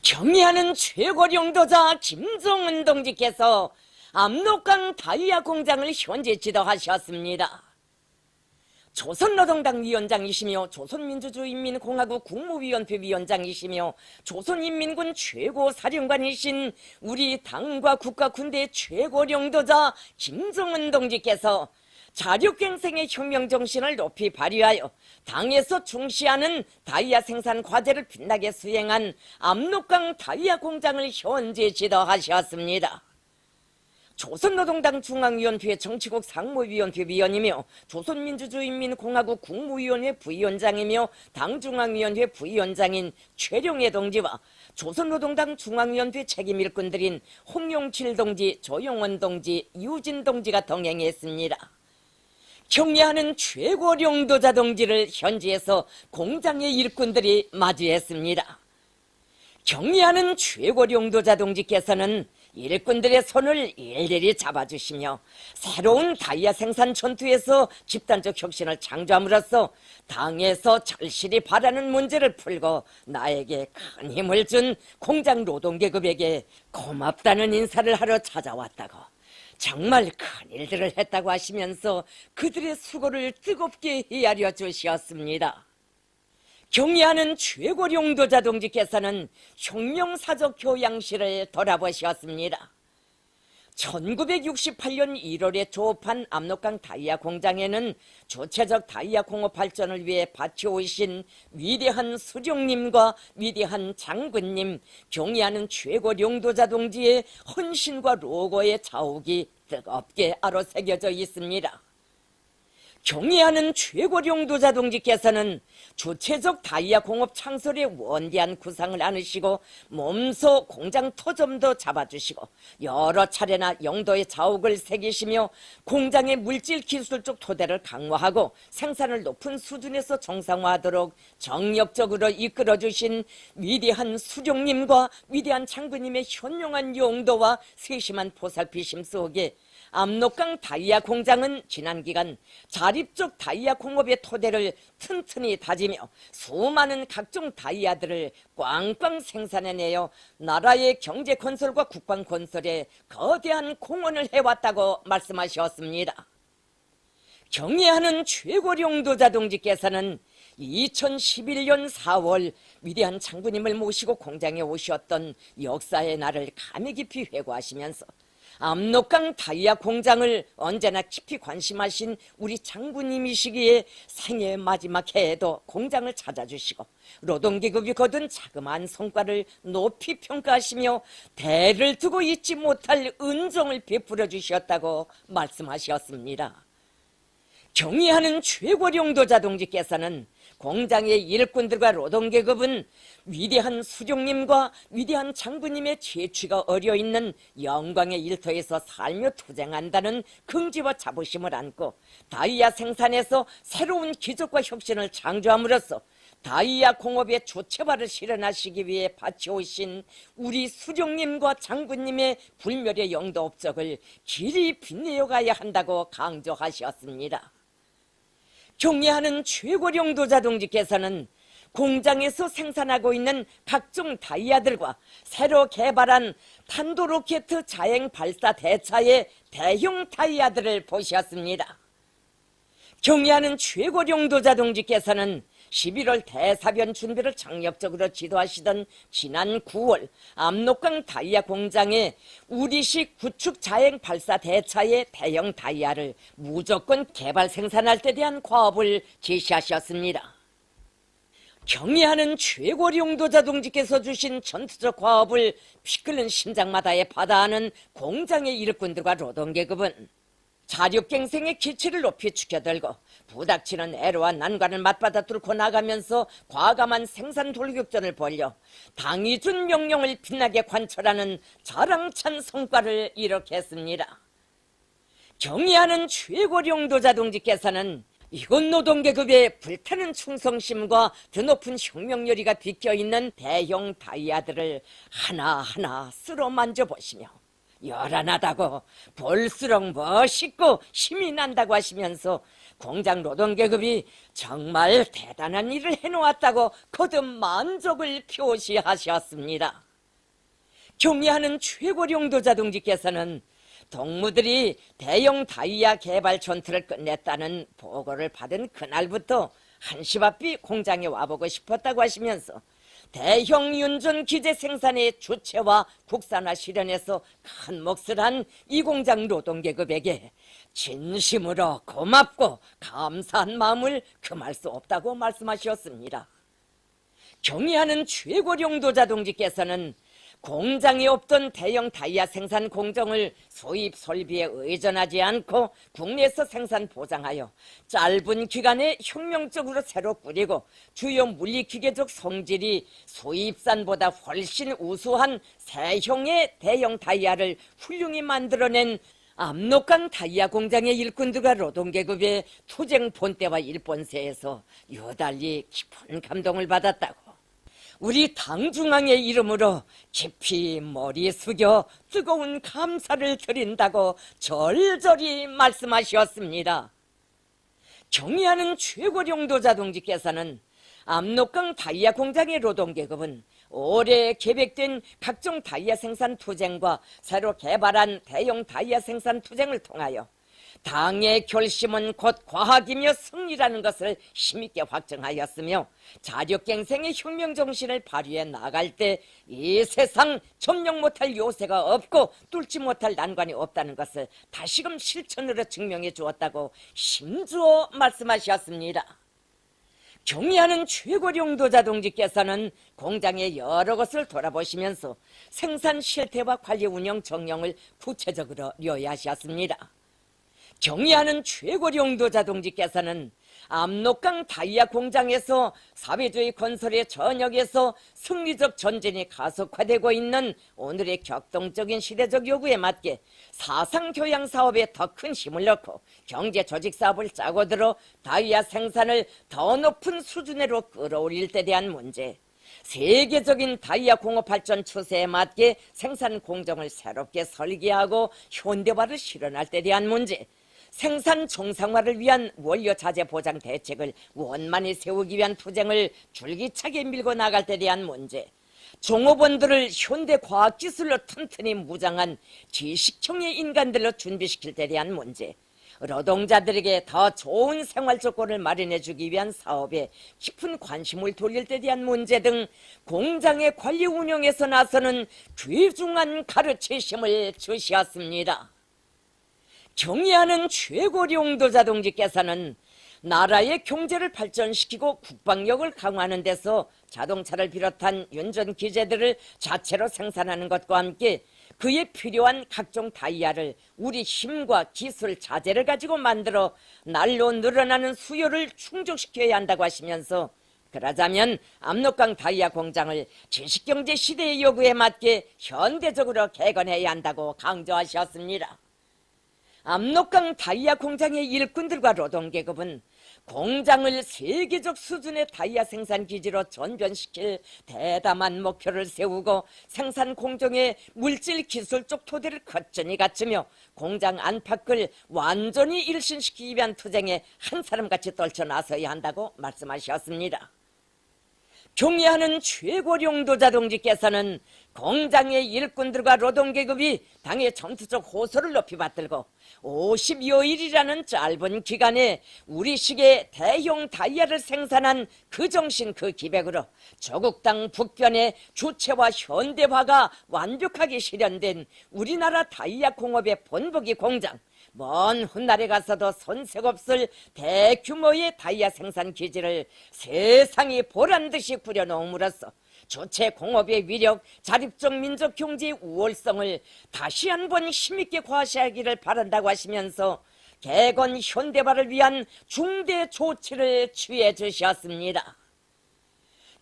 경의하는 최고령도자 김정은 동지께서 압록강 다이아 공장을 현재 지도하셨습니다. 조선노동당 위원장이시며 조선민주주의인민공화국 국무위원회 위원장이시며 조선인민군 최고사령관이신 우리 당과 국가 군대의 최고령도자 김정은 동지께서 자력갱생의 혁명정신을 높이 발휘하여 당에서 중시하는 다이아 생산 과제를 빛나게 수행한 압록강 다이아 공장을 현재 지도하셨습니다. 조선노동당 중앙위원회 정치국 상무위원회 위원이며 조선민주주의인민공화국 국무위원회 부위원장이며 당중앙위원회 부위원장인 최룡해 동지와 조선노동당 중앙위원회 책임일꾼들인 홍용칠 동지, 조용원 동지, 유진 동지가 동행했습니다. 경의하는 최고령도자 동지를 현지에서 공장의 일꾼들이 맞이했습니다. 경의하는 최고령도자 동지께서는 일꾼들의 손을 일일이 잡아주시며 새로운 다이아 생산 전투에서 집단적 혁신을 창조함으로써 당에서 절실히 바라는 문제를 풀고 나에게 큰 힘을 준 공장 노동계급에게 고맙다는 인사를 하러 찾아왔다고, 정말 큰 일들을 했다고 하시면서 그들의 수고를 뜨겁게 헤아려 주셨습니다. 경의하는 최고령도자 동지께서는 혁명사적 교양실을 돌아보셨습니다. 1968년 1월에 조업한 압록강 다이아 공장에는 주체적 다이아 공업 발전을 위해 바쳐오신 위대한 수령님과 위대한 장군님, 경의하는 최고령도자 동지의 헌신과 로고의 자욱이 뜨겁게 아로새겨져 있습니다. 경의하는 최고령도자 동지께서는 주체적 다이아 공업 창설의 원대한 구상을 안으시고 몸소 공장 토점도 잡아주시고 여러 차례나 영도의 자욱을 새기시며 공장의 물질 기술적 토대를 강화하고 생산을 높은 수준에서 정상화하도록 정력적으로 이끌어주신 위대한 수령님과 위대한 장군님의 현명한 용도와 세심한 보살피심 속에 압록강 다이아 공장은 지난 기간 자립적 다이아 공업의 토대를 튼튼히 다지며 수많은 각종 다이아들을 꽝꽝 생산해내어 나라의 경제 건설과 국방 건설에 거대한 공헌을 해왔다고 말씀하셨습니다. 경의하는 최고령도자 동지께서는 2011년 4월 위대한 장군님을 모시고 공장에 오셨던 역사의 날을 감회 깊이 회고하시면서 압록강 다이아 공장을 언제나 깊이 관심하신 우리 장군님이시기에 생애 마지막 해에도 공장을 찾아주시고 노동계급이 거둔 자그마한 성과를 높이 평가하시며 대를 두고 잊지 못할 은종을 베풀어 주셨다고 말씀하셨습니다. 경의하는 최고령도자 동지께서는 공장의 일꾼들과 노동계급은 위대한 수령님과 위대한 장군님의 채취가 어려있는 영광의 일터에서 살며 투쟁한다는 긍지와 자부심을 안고 다이아 생산에서 새로운 기적과 혁신을 창조함으로써 다이아 공업의 주체화를 실현하시기 위해 바쳐오신 우리 수령님과 장군님의 불멸의 영도 업적을 길이 빛내어 가야 한다고 강조하셨습니다. 경의하는 최고령도자 동지께서는 공장에서 생산하고 있는 각종 다이아들과 새로 개발한 탄도로켓 자행 발사 대차의 대형 다이아들을 보셨습니다. 경의하는 최고령도자 동지께서는 11월 대사변 준비를 장력적으로 지도하시던 지난 9월 압록강 다이아 공장에 우리식 구축 자행 발사 대차의 대형 다이아를 무조건 개발 생산할 때 대한 과업을 제시하셨습니다. 경의하는 최고령도자 동지께서 주신 전투적 과업을 피 끓는 심장마다에 받아하는 공장의 일꾼들과 노동계급은 자력갱생의 기치를 높이 축여들고 부닥치는 애로와 난관을 맞받아 뚫고 나가면서 과감한 생산 돌격전을 벌여 당이 준 명령을 빛나게 관철하는 자랑찬 성과를 이룩했습니다. 경의하는 최고령도자 동지께서는 이곳 노동계급의 불타는 충성심과 드높은 혁명열의가 비껴있는 대형 다이아들을 하나하나 쓸어 만져보시며 요란하다고 볼수록 멋있고 힘이 난다고 하시면서 공장 노동계급이 정말 대단한 일을 해놓았다고 거듭 만족을 표시하셨습니다. 경의하는 최고령도자 동지께서는 동무들이 대형 다이아 개발 전투를 끝냈다는 보고를 받은 그날부터 한시바삐 공장에 와보고 싶었다고 하시면서 대형 윤전 기재 생산의 주체와 국산화 실현에서 큰 몫을 한 이 공장 노동계급에게 진심으로 고맙고 감사한 마음을 금할 수 없다고 말씀하셨습니다. 경의하는 최고령도자 동지께서는 공장이 없던 대형 다이아 생산 공정을 수입 설비에 의존하지 않고 국내에서 생산 보장하여 짧은 기간에 혁명적으로 새로 꾸리고 주요 물리기계적 성질이 수입산보다 훨씬 우수한 새형의 대형 다이아를 훌륭히 만들어낸 압록강 다이아 공장의 일꾼들과 노동계급의 투쟁 본때와 일본세에서 유달리 깊은 감동을 받았다고 우리 당중앙의 이름으로 깊이 머리 숙여 뜨거운 감사를 드린다고 절절히 말씀하셨습니다. 경의하는 최고령도자 동지께서는 압록강 다이아 공장의 노동계급은 올해 계획된 각종 다이아 생산 투쟁과 새로 개발한 대형 다이아 생산 투쟁을 통하여 당의 결심은 곧 과학이며 승리라는 것을 힘있게 확증하였으며 자력갱생의 혁명정신을 발휘해 나갈 때 이 세상 점령 못할 요새가 없고 뚫지 못할 난관이 없다는 것을 다시금 실천으로 증명해 주었다고 힘주어 말씀하셨습니다. 경의하는 최고령도자 동지께서는 공장의 여러 것을 돌아보시면서 생산 실태와 관리 운영 정령을 구체적으로 요약하셨습니다. 경의하는 최고령도자 동지께서는 압록강 다이아 공장에서 사회주의 건설의 전역에서 승리적 전진이 가속화되고 있는 오늘의 격동적인 시대적 요구에 맞게 사상교양 사업에 더 큰 힘을 넣고 경제 조직 사업을 짜고 들어 다이아 생산을 더 높은 수준으로 끌어올릴 때 대한 문제, 세계적인 다이아 공업 발전 추세에 맞게 생산 공정을 새롭게 설계하고 현대화를 실현할 때 대한 문제, 생산 정상화를 위한 원료 자재 보장 대책을 원만히 세우기 위한 투쟁을 줄기차게 밀고 나갈 때 대한 문제, 종업원들을 현대 과학기술로 튼튼히 무장한 지식형의 인간들로 준비시킬 때 대한 문제, 노동자들에게 더 좋은 생활 조건을 마련해 주기 위한 사업에 깊은 관심을 돌릴 때 대한 문제 등 공장의 관리 운영에서 나서는 귀중한 가르치심을 주셨습니다. 경의하는 최고령도자 동지께서는 나라의 경제를 발전시키고 국방력을 강화하는 데서 자동차를 비롯한 윤전 기재들을 자체로 생산하는 것과 함께 그에 필요한 각종 다이아를 우리 힘과 기술 자재를 가지고 만들어 날로 늘어나는 수요를 충족시켜야 한다고 하시면서 그러자면 압록강 다이아 공장을 지식경제 시대의 요구에 맞게 현대적으로 개건해야 한다고 강조하셨습니다. 압록강 다이아 공장의 일꾼들과 노동계급은 공장을 세계적 수준의 다이아 생산 기지로 전변시킬 대담한 목표를 세우고 생산 공정의 물질 기술적 토대를 거뜬히 갖추며 공장 안팎을 완전히 일신시키기 위한 투쟁에 한 사람같이 떨쳐 나서야 한다고 말씀하셨습니다. 경의하는 최고령도자 동지께서는 공장의 일꾼들과 노동계급이 당의 전투적 호소를 높이 받들고 50여일이라는 짧은 기간에 우리식의 대형 다이아를 생산한 그 정신 그 기백으로 조국 땅 북변의 주체와 현대화가 완벽하게 실현된 우리나라 다이아 공업의 본보기 공장, 먼 훗날에 가서도 손색 없을 대규모의 다이아 생산 기지를 세상이 보란듯이 꾸려놓음으로써 주체 공업의 위력, 자립적 민족 경제의 우월성을 다시 한번 힘있게 과시하기를 바란다고 하시면서 개건 현대화를 위한 중대 조치를 취해 주셨습니다.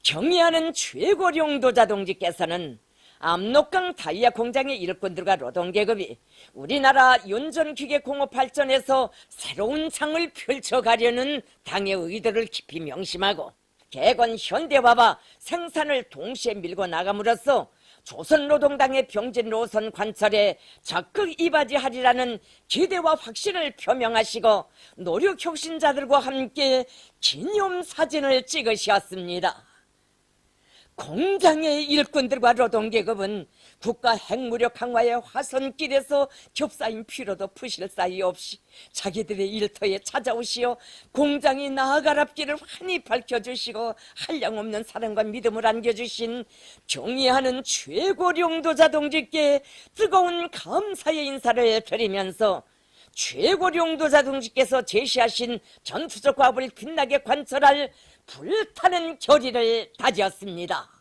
경의하는 최고령도자 동지께서는 압록강 다이아 공장의 일꾼들과 노동계급이 우리나라 윤전기계 공업 발전에서 새로운 장을 펼쳐가려는 당의 의도를 깊이 명심하고 개건 현대화와 생산을 동시에 밀고 나감으로써 조선노동당의 병진 노선 관철에 적극 이바지하리라는 기대와 확신을 표명하시고 노력혁신자들과 함께 기념사진을 찍으셨습니다. 공장의 일꾼들과 노동계급은 국가 핵무력 강화의 화선길에서 겹싸인 피로도 푸실 사이 없이 자기들의 일터에 찾아오시어 공장이 나아갈 앞길을 환히 밝혀주시고 한량없는 사랑과 믿음을 안겨주신 경의하는 최고령도자 동지께 뜨거운 감사의 인사를 드리면서 최고령도자 동지께서 제시하신 전투적 과업을 빛나게 관철할 불타는 결의를 다지었습니다.